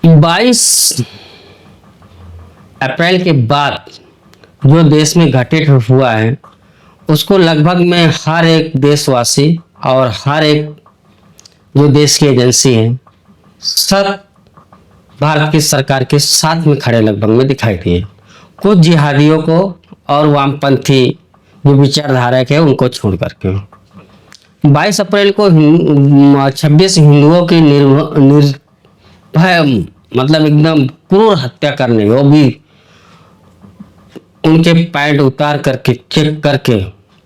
22 अप्रैल के बाद जो देश में घटित हुआ है उसको लगभग में हर एक देशवासी और हर एक जो देश की एजेंसी है सब भारत की सरकार के साथ में खड़े लगभग में दिखाई दिए। कुछ जिहादियों को और वामपंथी जो विचारधारक है उनको छोड़ करके 22 अप्रैल को 26 हिंदुओं की निर्भय मतलब एकदम क्रूर हत्या करने, वो भी उनके पैंट उतार करके चेक करके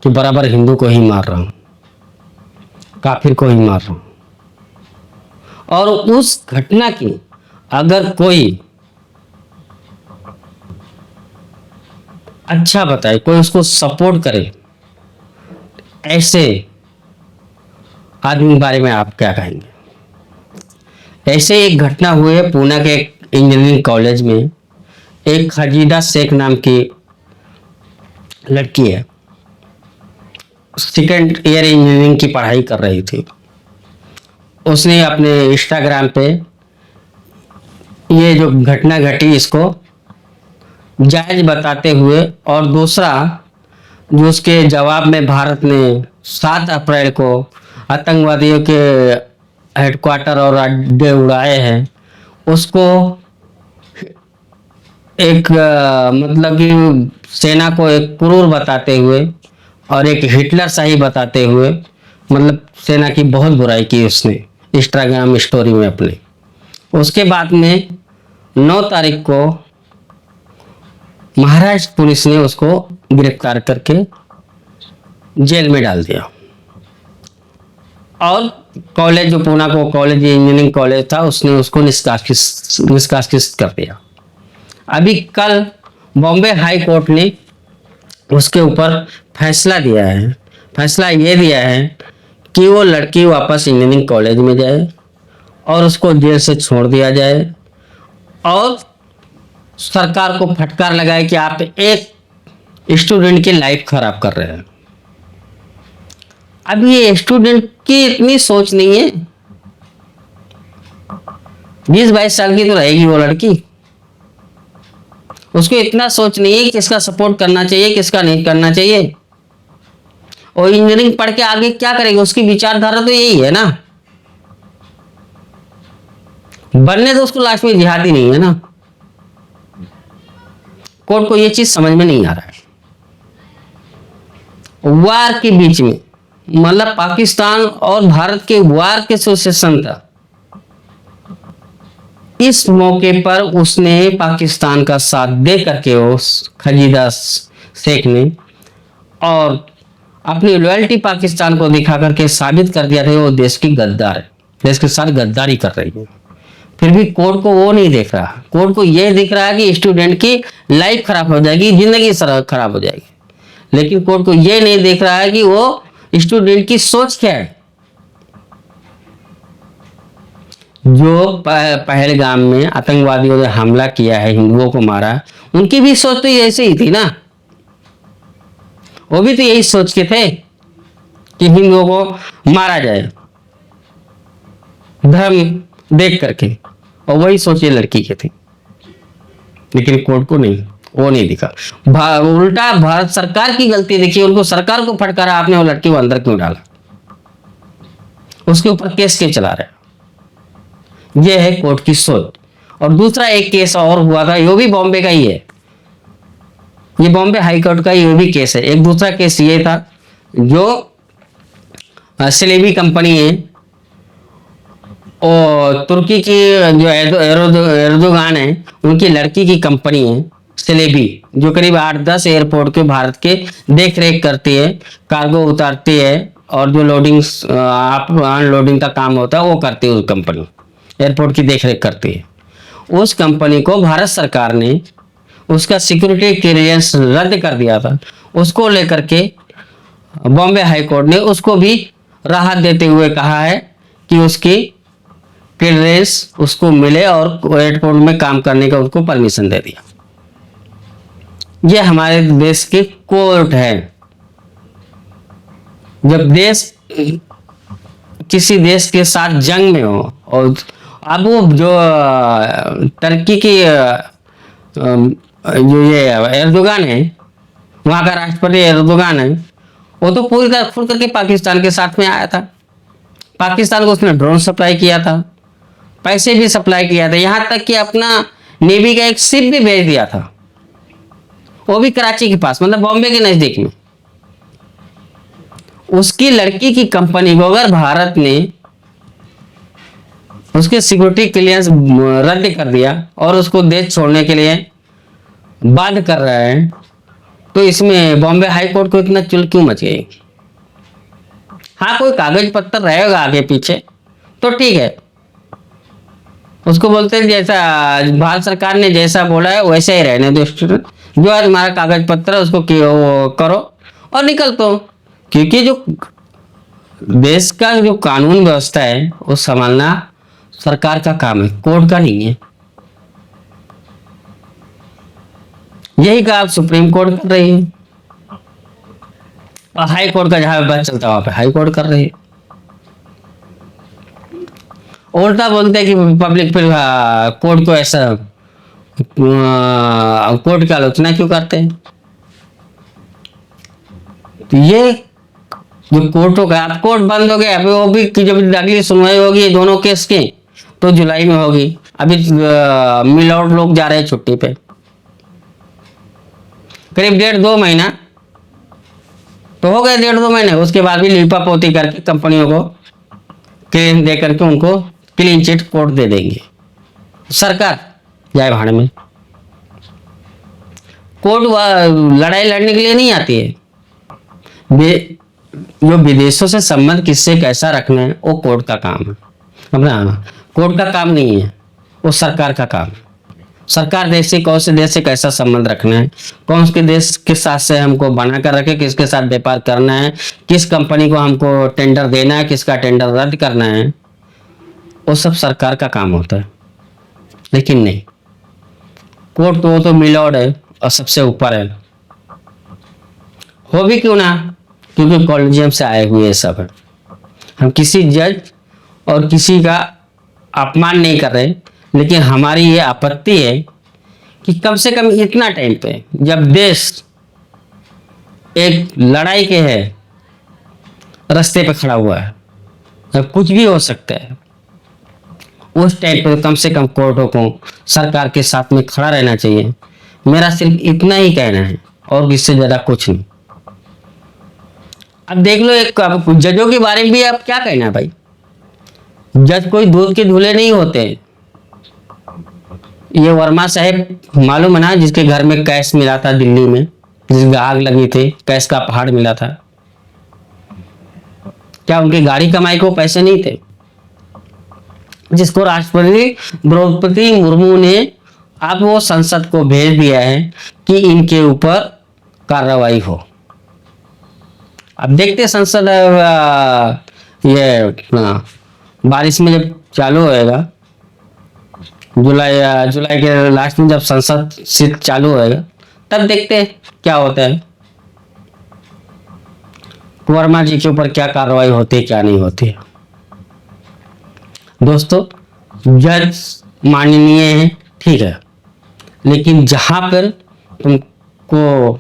कि बराबर हिंदू को ही मार रहा हूं, काफिर को ही मार रहा हूं। और उस घटना की अगर कोई अच्छा बताए, कोई उसको सपोर्ट करे, ऐसे आदमी के बारे में आप क्या कहेंगे? ऐसे एक घटना हुई है पूना के एक इंजीनियरिंग कॉलेज में। एक खजीदा शेख नाम की लड़की है, सेकेंड ईयर इंजीनियरिंग की पढ़ाई कर रही थी। उसने अपने इंस्टाग्राम पे ये जो घटना घटी इसको जायज बताते हुए, और दूसरा जो उसके जवाब में भारत ने 7 अप्रैल को आतंकवादियों के हेडक्वार्टर और अड्डे उड़ाए हैं, उसको एक मतलब कि सेना को एक क्रूर बताते हुए और एक हिटलर शाही बताते हुए मतलब सेना की बहुत बुराई की उसने इंस्टाग्राम स्टोरी में अपने। उसके बाद में 9 तारीख को महाराष्ट्र पुलिस ने उसको गिरफ्तार करके जेल में डाल दिया और कॉलेज जो पूना को कॉलेज इंजीनियरिंग कॉलेज था उसने उसको निष्कासित कर दिया। अभी कल बॉम्बे हाई कोर्ट ने उसके ऊपर फैसला दिया है। फैसला ये दिया है कि वो लड़की वापस इंजीनियरिंग कॉलेज में जाए और उसको जेल से छोड़ दिया जाए, और सरकार को फटकार लगाए कि आप एक स्टूडेंट की लाइफ खराब कर रहे हैं। अब ये स्टूडेंट की इतनी सोच नहीं है, 20-22 साल की तो रहेगी वो लड़की, उसको इतना सोच नहीं है कि किसका सपोर्ट करना चाहिए किसका नहीं करना चाहिए। और इंजीनियरिंग पढ़ के आगे क्या करेगी, उसकी विचारधारा तो यही है ना, बनने तो उसको लास्ट में जिहादी नहीं है ना। कोर्ट को ये चीज समझ में नहीं आ रहा है। वार के बीच में मतलब पाकिस्तान और भारत के वार के सिचुएशन था, इस मौके पर उसने पाकिस्तान का साथ दे करके उस खजीदा शेख ने और अपनी लॉयल्टी पाकिस्तान को दिखा करके साबित कर दिया था वो देश की गद्दार है, देश के साथ गद्दारी कर रही है। फिर भी कोर्ट को वो नहीं देख रहा, कोर्ट को ये दिख रहा है कि स्टूडेंट की लाइफ खराब हो जाएगी, जिंदगी खराब हो जाएगी, लेकिन कोर्ट को ये नहीं देख रहा है कि वो स्टूडेंट की सोच क्या है। जो पहलगाम में आतंकवादियों ने हमला किया है, हिंदुओं को मारा, उनकी भी सोच तो ऐसे ही थी ना, वो भी तो यही सोच के थे कि हिंदुओं को मारा जाए धर्म देख करके, और वही सोच ये लड़की के थी। लेकिन कोर्ट को नहीं, वो नहीं दिखा, उल्टा भारत सरकार की गलती देखी, उनको सरकार को फटकारा, आपने वो लड़की को अंदर क्यों डाला, उसके ऊपर केस क्यों चला रहे, ये है कोर्ट की सोच। और दूसरा एक केस और हुआ था, ये भी बॉम्बे का ही है, ये बॉम्बे हाई कोर्ट का ये भी केस है। एक दूसरा केस ये था, जो सिलेबी कंपनी है और तुर्की की जो एर्दोगान है उनकी लड़की की कंपनी है सिलेबी, जो करीब 8-10 एयरपोर्ट के भारत के देख रेख करती है, कार्गो उतारती है और जो लोडिंग अनलोडिंग का काम होता है वो करती है, उस कंपनी एयरपोर्ट की देख रेख करती है। उस कंपनी को भारत सरकार ने उसका सिक्योरिटी क्लियरेंस रद्द कर दिया था, उसको लेकर के बॉम्बे हाई कोर्ट ने उसको भी राहत देते हुए कहा है कि उसकी क्लियरेंस उसको मिले और एयरपोर्ट में काम करने का उसको परमिशन दे दिया। ये हमारे देश की कोर्ट है। जब देश किसी देश के साथ जंग में हो अब वो जो तुर्की की जो ये एर्दोगान है, वहाँ का राष्ट्रपति एर्दोगान है, वो तो पूरी तरह खुल करके पाकिस्तान के साथ में आया था। पाकिस्तान को उसने ड्रोन सप्लाई किया था, पैसे भी सप्लाई किया था, यहाँ तक कि अपना नेवी का एक शिप भी भेज दिया था, वो भी कराची के पास, मतलब बॉम्बे के नजदीक में। उसकी लड़की की कंपनी को अगर भारत ने उसके सिक्योरिटी क्लियरेंस रद्द कर दिया और उसको देश छोड़ने के लिए बाध्य कर रहा है, तो इसमें बॉम्बे हाई कोर्ट को इतना चुल क्यों मच गई? हाँ, कोई कागज पत्तर रहेगा आगे पीछे तो ठीक है, उसको बोलते हैं जैसा भारत सरकार ने जैसा बोला है वैसे ही रहने दो स्टूडेंट, जो आज हमारा कागज पत्र है उसको वो करो और निकल तो। क्योंकि जो देश का जो कानून व्यवस्था है वो संभालना सरकार का काम है, कोर्ट का नहीं है। यही काम सुप्रीम कोर्ट कर रही है और हाई कोर्ट का जहां बात चलता है वहां पे हाई कोर्ट कर रही है। उल्टा बोलते हैं कि पब्लिक फिर कोर्ट को ऐसा कोर्ट की आलोचना क्यों करते हैं? तो ये जो कोर्ट होगा, अब कोर्ट बंद हो गया, अभी वो भी कि जब अगली सुनवाई होगी दोनों केस की तो जुलाई में होगी। अभी मिलआउट लोग जा रहे हैं छुट्टी पे, करीब 1.5-2 महीना तो हो गए, 1.5-2 महीने। उसके बाद भी लीपा पोती करके कंपनियों को क्लेम दे करके उनको क्लीन चिट कोर्ट दे देंगे, सरकार जाए भाड़ में। कोर्ट लड़ाई लड़ने के लिए नहीं आती है, जो विदेशों से संबंध किससे कैसा रखना है वो कोर्ट का काम है, अपना कोर्ट का काम नहीं है, वो सरकार का काम है। सरकार देश से कौन से देश से कैसा संबंध रखना है, कौन से देश के साथ से हमको बना कर रखे, किसके साथ व्यापार करना है, किस कंपनी को हमको टेंडर देना है, किसका टेंडर रद्द करना है, वो सब सरकार का काम होता है। लेकिन नहीं, कोर्ट तो वो तो मिलॉर्ड है और सबसे ऊपर है। हो भी क्यों ना, क्योंकि कॉलेजियम से आए हुए सब है। हम किसी जज और किसी का अपमान नहीं कर रहे, लेकिन हमारी ये आपत्ति है कि कम से कम इतना टाइम पे जब देश एक लड़ाई के है रास्ते पे खड़ा हुआ है, अब कुछ भी हो सकता है, उस टाइम पे कम से कम कोर्टों को सरकार के साथ में खड़ा रहना चाहिए। मेरा सिर्फ इतना ही कहना है और इससे ज्यादा कुछ नहीं। अब देख लो, एक जजों के बारे में भी आप क्या कहना है भाई? जज कोई दूध के धुले नहीं होते। ये वर्मा साहब मालूम है ना, जिसके घर में कैश मिला था दिल्ली में, जिसकी आग लगी थी, कैश का पहाड़ मिला था, क्या उनकी गाड़ी कमाई को पैसे नहीं थे? जिसको राष्ट्रपति द्रौपदी मुर्मू ने अब वो संसद को भेज दिया है कि इनके ऊपर कार्रवाई हो। अब देखते संसद ये बारिश में जब चालू होएगा, जुलाई के लास्ट में जब संसद सिर्फ चालू होएगा, तब देखते हैं क्या होता है, वर्मा जी के ऊपर क्या कार्रवाई होती है क्या नहीं होती है। दोस्तों, जज माननीय है, ठीक है, लेकिन जहां पर तुमको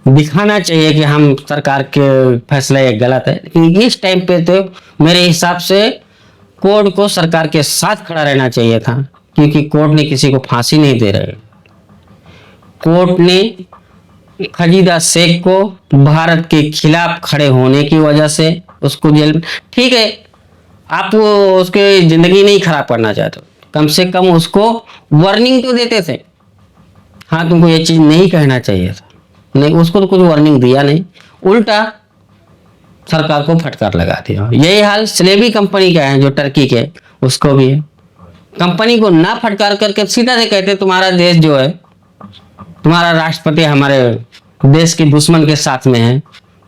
दिखाना चाहिए कि हम सरकार के फैसला ये गलत है, लेकिन इस टाइम पे तो मेरे हिसाब से कोर्ट को सरकार के साथ खड़ा रहना चाहिए था, क्योंकि कोर्ट ने किसी को फांसी नहीं दे रहे। कोर्ट ने खलीदा शेख को भारत के खिलाफ खड़े होने की वजह से उसको जेल में, ठीक है, आप वो उसके जिंदगी नहीं खराब करना चाहते, कम से कम उसको वार्निंग तो देते थे। हाँ, तुमको ये चीज नहीं कहना चाहिए था, नहीं, उसको तो कुछ वार्निंग दिया नहीं, उल्टा सरकार को फटकार लगा दिया। यही हाल स्लेबी कंपनी का है जो टर्की के, उसको भी है। कंपनी को ना फटकार करके सीधा से कहते तुम्हारा देश जो है, तुम्हारा राष्ट्रपति हमारे देश के दुश्मन के साथ में है,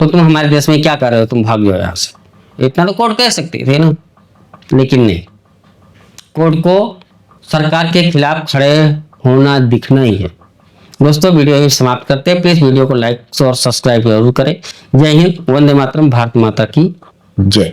तो तुम हमारे देश में क्या कर रहे हो, तुम भाग जाओ यहाँ से। इतना तो कोर्ट कह सकती थी ना, लेकिन नहीं, कोर्ट को सरकार के खिलाफ खड़े होना दिखना ही है। दोस्तों, वीडियो यही समाप्त करते हैं। प्लीज वीडियो को लाइक और सब्सक्राइब जरूर करें। जय हिंद, वंदे मातरम, भारत माता की जय।